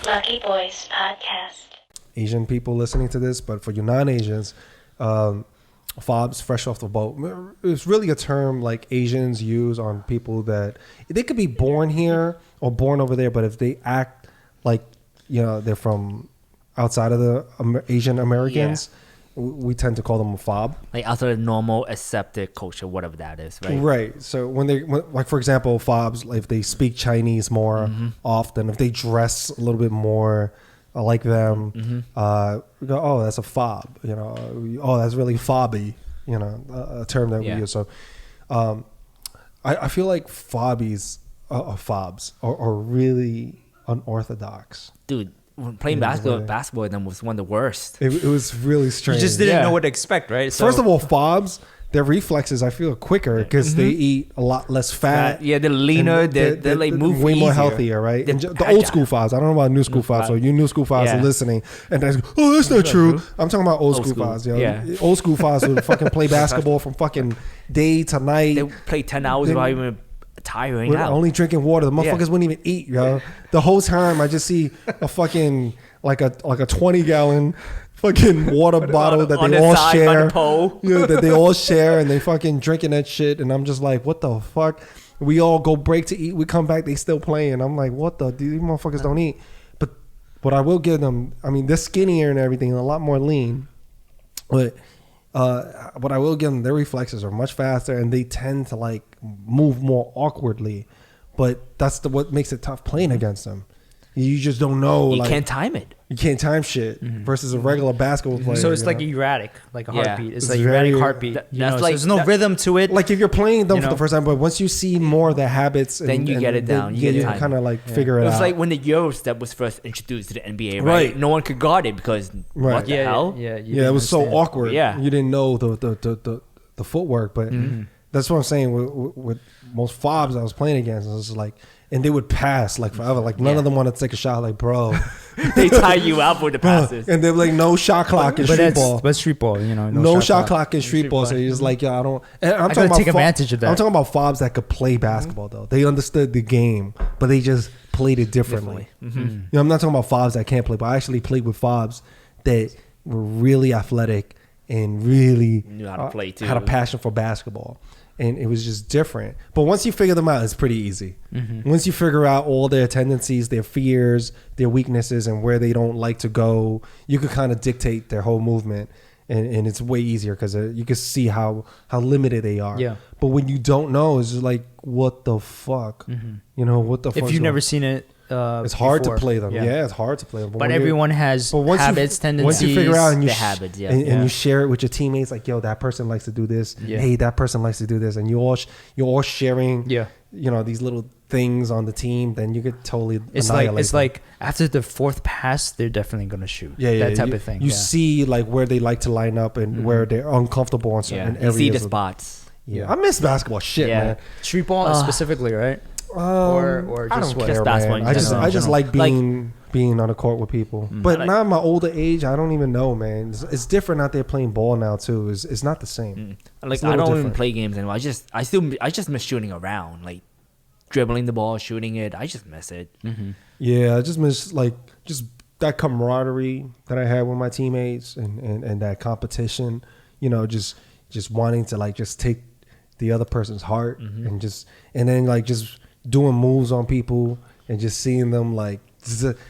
Lucky Boys Podcast. Asian people listening to this, but for you non-Asians, Fobs, fresh off the boat, it's really a term like Asians use on people that they could be born here or born over there, but if they act like they're from outside of the Asian Americans, we tend to call them a fob. Like outside of normal accepted culture, whatever that is, right? Right. So like for example, fobs, if they speak Chinese more often, if they dress a little bit more like them, we go, oh, that's a fob. Oh, that's really fobby. A term that we use. So, I feel like fobs are really unorthodox. Dude, when playing basketball with them was one of the worst. It was really strange. You just didn't know what to expect, right? So, first of all, fobs, their reflexes I feel are quicker because they eat a lot less fat. Yeah, they're leaner. They're like move way more easier. healthier, right? And the agile. old school fobs. I don't know about new school fobs. So you new school fobs are listening, and they go, "Oh, that's not true." I'm talking about old school fobs. Yeah, old school fobs would fucking play basketball from fucking day to night. They play 10 hours without even tiring out. Only drinking water. The motherfuckers wouldn't even eat, yo. The whole time I just see a fucking like a 20-gallon fucking water bottle that they all share. That they all share, and they fucking drinking that shit, and I'm just like, what the fuck? We all go break to eat, we come back, they still playing. I'm like, what the? These motherfuckers don't eat. But what I will give them, I mean, they're skinnier and everything, a lot more lean. But what I will give them, their reflexes are much faster, and they tend to like move more awkwardly. But that's what makes it tough playing against them. You just don't know. You can't time it. You can't time shit versus a regular basketball player. So it's like erratic, like a heartbeat. It's like very, erratic heartbeat. That's so like there's no rhythm to it. Like if you're playing them for the first time, but once you see more of the habits, then you get it down. You kind of like figure it out. It's like when the Euro step was first introduced to the NBA, right? No one could guard it because what the hell? Yeah, it was so awkward. Yeah, you didn't know the footwork, but that's what I'm saying with most fobs I was playing against. It was like. And they would pass like forever. Like none of them want to take a shot. Like, bro, they tie you out with the passes. And they're like, no shot clock in street ball. But street ball, no shot clock in street ball. So you're just like, I don't. And I'm talking about take advantage of that. I'm talking about fobs that could play basketball though. They understood the game, but they just played it differently. I'm not talking about fobs that can't play, but I actually played with fobs that were really athletic and really knew how to play too. Had a passion for basketball. And it was just different. But once you figure them out, it's pretty easy. Once you figure out all their tendencies, their fears, their weaknesses, and where they don't like to go, you could kind of dictate their whole movement. And it's way easier because you can see how limited they are. Yeah. But when you don't know, it's just like, what the fuck? What the fuck? If you've never seen it, it's hard to play them. Yeah, it's hard to play them. But everyone has habits, tendencies. Once you figure out and you habits, and you share it with your teammates, like, yo, that person likes to do this. Yeah. Hey, that person likes to do this, and you're all sharing. Yeah. These little things on the team. Then you could totally. It's like after the fourth pass, they're definitely gonna shoot. Yeah, that type of thing. You see like where they like to line up and where they're uncomfortable on certain areas. You see the spots. Yeah, I miss basketball. Shit, man. Street ball specifically, right? Or I just don't care, man. I just like being on the court with people. But now in my older age, I don't even know, man. It's different out there playing ball now too. It's not the same. Like I don't even play games anymore. I just miss shooting around, like dribbling the ball, shooting it. I just miss it. Yeah, I just miss just that camaraderie that I had with my teammates and that competition. Just wanting to just take the other person's heart and then just doing moves on people and just seeing them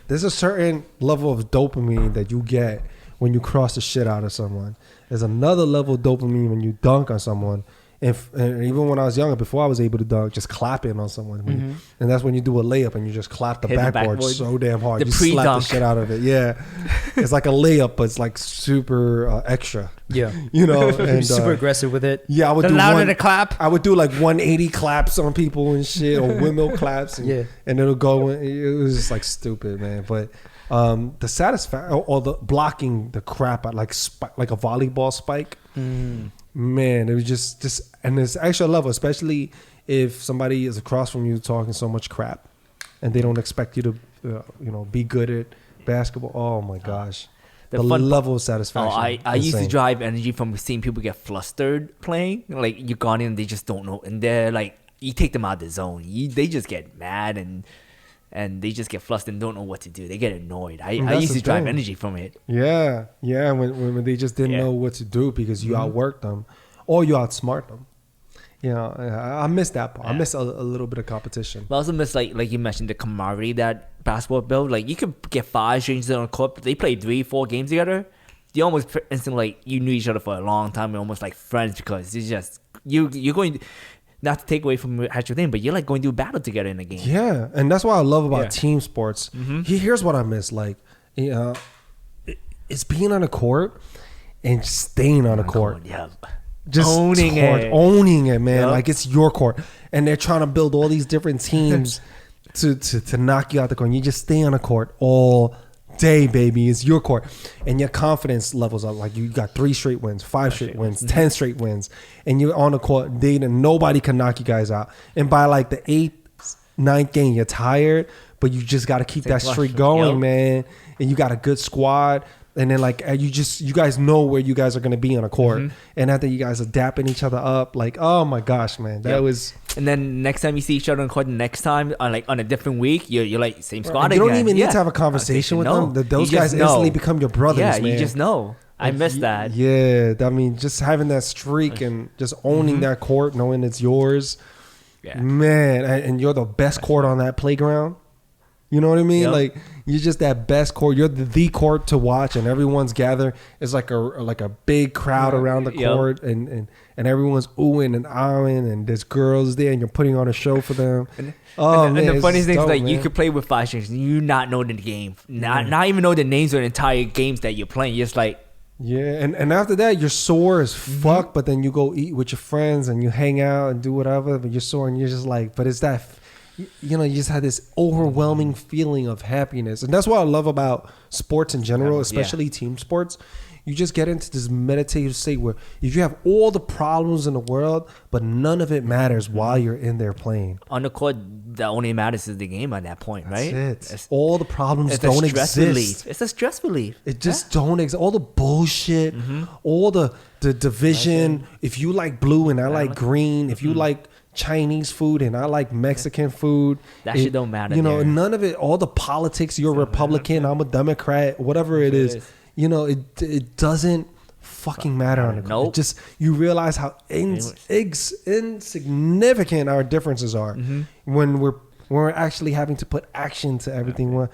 there's a certain level of dopamine that you get when you cross the shit out of someone. There's another level of dopamine when you dunk on someone. And even when I was younger, before I was able to dunk, just clapping on someone. And that's when you do a layup and you just clap the backboard so damn hard. You slap the shit out of it. Yeah. It's like a layup, but it's like super extra. Yeah. And, super aggressive with it. Yeah, I would do louder the clap. I would do 180 claps on people and shit, or windmill claps. And, and it'll go. It was just stupid, man. But the satisfaction or the blocking the crap out like a volleyball spike. Man, it was just and it's extra level, especially if somebody is across from you talking so much crap and they don't expect you to be good at basketball. Oh my gosh. The level of satisfaction. I used to drive energy from seeing people get flustered playing. Like you gone in, they just don't know, and they're like, you take them out of the zone. They just get mad and and they just get flustered and don't know what to do. They get annoyed. I That's used the to drive thing. energy from it. Yeah, when they just didn't know what to do because you outworked them or you outsmart them. I miss that part. I miss a little bit of competition. But I also miss like you mentioned the camaraderie that basketball build. Like you could get 5 strangers on a court, but they play 3-4 games together. You almost instantly like you knew each other for a long time. You're almost like friends because it's just you're going. Not to take away from your actual thing, but you're like going through battle together in the game. Yeah, and that's what I love about team sports. Here's what I miss: like, it's being on a court and staying on a court. Yeah. Just owning it, man. Yep. Like it's your court, and they're trying to build all these different teams to knock you out the court. And you just stay on a court all day, baby. It's your court, and your confidence levels up. Like you got 3 straight wins, 5 straight wins, 10 straight wins, and you're on the court. Nobody can knock you guys out. And by like the 8th, 9th game, you're tired, but you just got to keep that streak going, man. And you got a good squad. And then like you guys know where you guys are gonna be on a court, and after you guys are dapping each other up, like oh my gosh, man, that was. And then next time you see each other on court, the next time on a different week, you're like same squad again. You don't even need to have a conversation with them. Those guys instantly become your brothers. Yeah, man. you just know. I miss that. Yeah, I mean, just having that streak and just owning that court, knowing it's yours. Yeah. Man, and you're the best court on that playground. You know what I mean? Yep. Like you're just that best court. You're the court to watch, and everyone's gathered. It's like a big crowd around the court, and everyone's oohing and ahhing, and there's girls there, and you're putting on a show for them. And man, the funniest thing is like man. you could play with 5 strangers, and you not know the game, not even know the names of the entire games that you're playing. You're just like. Yeah, and after that you're sore as fuck, but then you go eat with your friends and you hang out and do whatever, but you're sore and you're just like, but it's that. You just had this overwhelming feeling of happiness. And that's what I love about sports in general, especially team sports. You just get into this meditative state where if you have all the problems in the world, but none of it matters while you're in there playing. On the court, the only matters is the game at that point, right? That's it. All the problems don't exist. Relief. It's a stress relief. It just don't exist. All the bullshit, all the division. If you like blue and I like green, if you like Chinese food and I like Mexican food. That shit don't matter. None of it. All the politics. You're a Republican. I'm a Democrat. Whatever it is. It doesn't fucking matter on the court. Nope. Just you realize how insignificant our differences are when we're actually having to put action to everything. When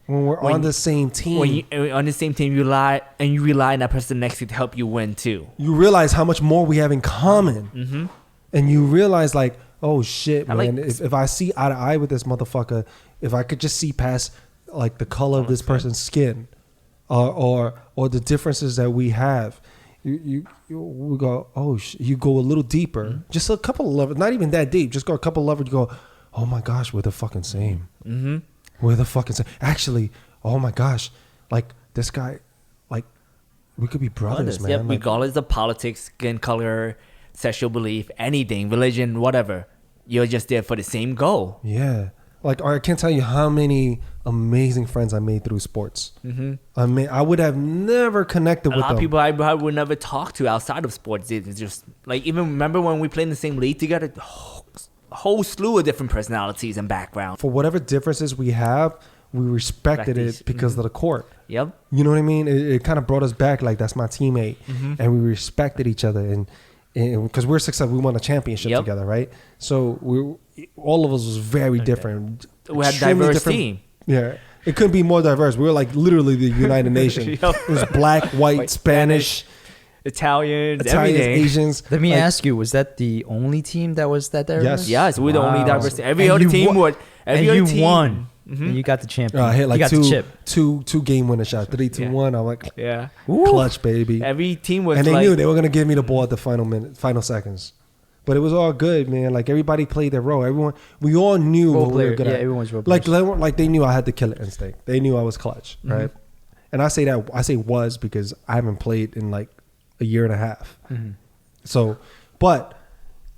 we're on the same team. When you're on the same team, you rely on that person next to you to help you win too. You realize how much more we have in common. And you realize like, oh shit, man, if I see eye to eye with this motherfucker, if I could just see past like the color of this person's skin, or the differences that we have, we go, oh you go a little deeper, just a couple of levels, not even that deep, just go a couple of levels. You go, oh my gosh, we're the fucking same. We're the fucking same. Actually, oh my gosh, like this guy, like we could be brothers, man. Yeah, like, regardless of politics, skin color, sexual belief, anything, religion, whatever. You're just there for the same goal. Yeah. Like, I can't tell you how many amazing friends I made through sports. I mean, I would have never connected with them. A lot of people I would never talk to outside of sports. It's just, like, even remember when we played in the same league together? A whole slew of different personalities and backgrounds. For whatever differences we have, we respected it because of the court. Yep. You know what I mean? It kind of brought us back, like, that's my teammate. And we respected each other. And because we're successful, we won a championship together, right? So all of us was very different. We had a diverse team. Yeah, it couldn't be more diverse. We were like literally the United Nations. It was black, white, Spanish, Italians, everything. Asians. Let me ask you: was that the only team that was that diverse? Yes, we're the only diverse team. Every And other you team won- would. Every and other you team won. And you got the champion. I hit like you got the chip. two game winner shots, 3-2-1. I'm like, Yeah. clutch, baby. Every team was And they like, knew they were gonna give me the ball at the final seconds. But it was all good, man. Like everybody played their role. We all knew Role what we were player. good Yeah, at. everyone's role Like players. like they knew I had the killer instinct. They knew I was clutch, right? And I say was because I haven't played in like a year and a half. So, but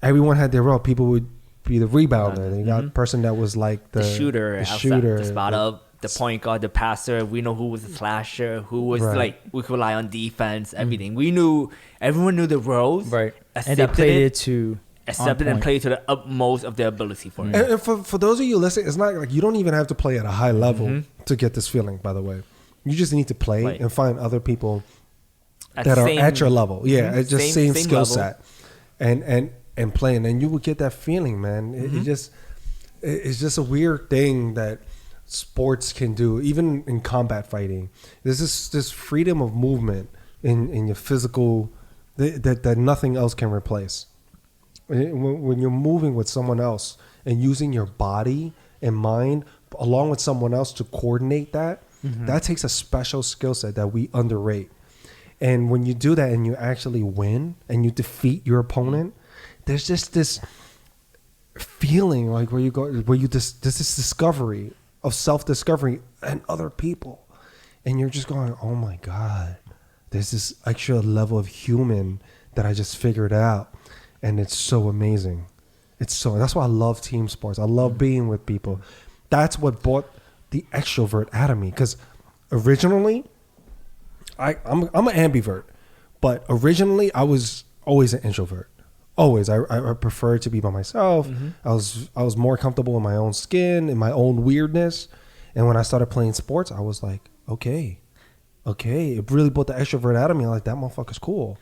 everyone had their role. People would be the rebounder. You got a person that was like the shooter, outside, the spot up, the point guard, the passer. We know who was the slasher, who was like we could rely on defense, everything. We knew everyone knew the roles, Right. And they accepted played it to accept it and play to the utmost of their ability for it. And for those of you listening, it's not like you don't even have to play at a high level to get this feeling, by the way. You just need to play and find other people that are at your level. Yeah, it's just same skill set. And playing, and you will get that feeling, man. It's just a weird thing that sports can do, even in combat fighting. There's this freedom of movement in your physical that nothing else can replace. When you're moving with someone else and using your body and mind along with someone else to coordinate that, that takes a special skill set that we underrate. And when you do that and you actually win and you defeat your opponent, there's just this feeling like this discovery of self-discovery and other people. And you're just going, oh my God, there's this extra level of human that I just figured out. And it's so amazing. That's why I love team sports. I love being with people. That's what brought the extrovert out of me. Because originally, I'm an ambivert. But originally, I was always an introvert. Always. I preferred to be by myself. I was more comfortable in my own skin, in my own weirdness. And when I started playing sports, I was like, okay. It really brought the extrovert out of me. I'm like, that motherfucker's cool.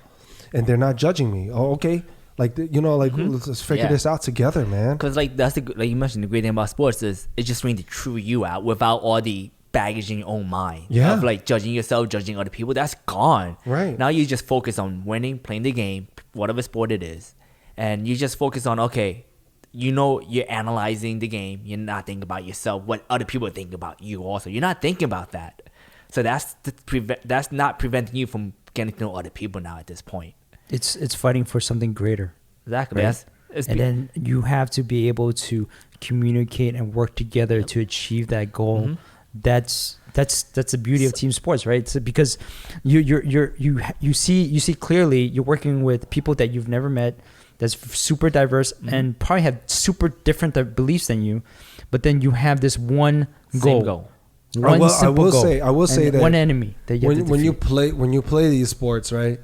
And they're not judging me. Oh, okay. Like, let's figure this out together, man. Because like you mentioned, the great thing about sports is it's just going to true you out without all the baggage in your own mind. Yeah. Of like judging yourself, judging other people. That's gone. Right. Now you just focus on winning, playing the game, whatever sport it is. And you just focus on, okay, you're analyzing the game. You're not thinking about yourself, what other people think about you also. You're not thinking about that. So that's not preventing you from getting to know other people now at this point. It's fighting for something greater. Exactly. Right? Then you have to be able to communicate and work together to achieve that goal. That's the beauty of team sports, right? So because you see clearly you're working with people that you've never met, that's super diverse and probably have super different beliefs than you, but then you have this one goal. One simple goal. I will say that one enemy that you have to defeat. when you play these sports, right?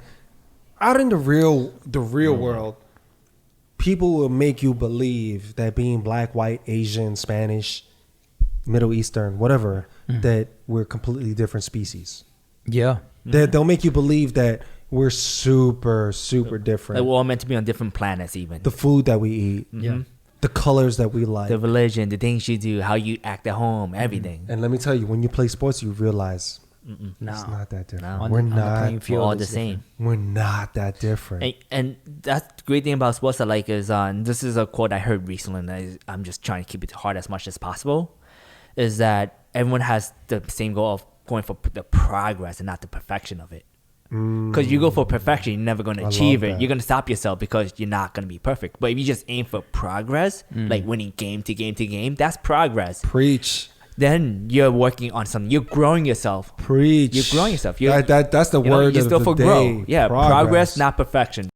Out in the real world, people will make you believe that being black, white, Asian, Spanish, Middle Eastern, whatever, that we're completely different species. Yeah. They'll make you believe that we're super, super different. Like we're all meant to be on different planets even. The food that we eat. Yeah. The colors that we like. The religion, the things you do, how you act at home, everything. And let me tell you, when you play sports, you realize it's not that different. We're all the same. We're not that different. And that's the great thing about sports I like is, this is a quote I heard recently, and I'm just trying to keep it hard as much as possible, is that everyone has the same goal of going for the progress and not the perfection of it. Because you go for perfection, you're never going to achieve it. You're going to stop yourself because you're not going to be perfect. But if you just aim for progress, like winning game to game to game, that's progress. Preach. Then you're working on something. You're growing yourself. Preach. You're growing yourself. That's the word you're of still the for day. growth. Yeah, progress, not perfection.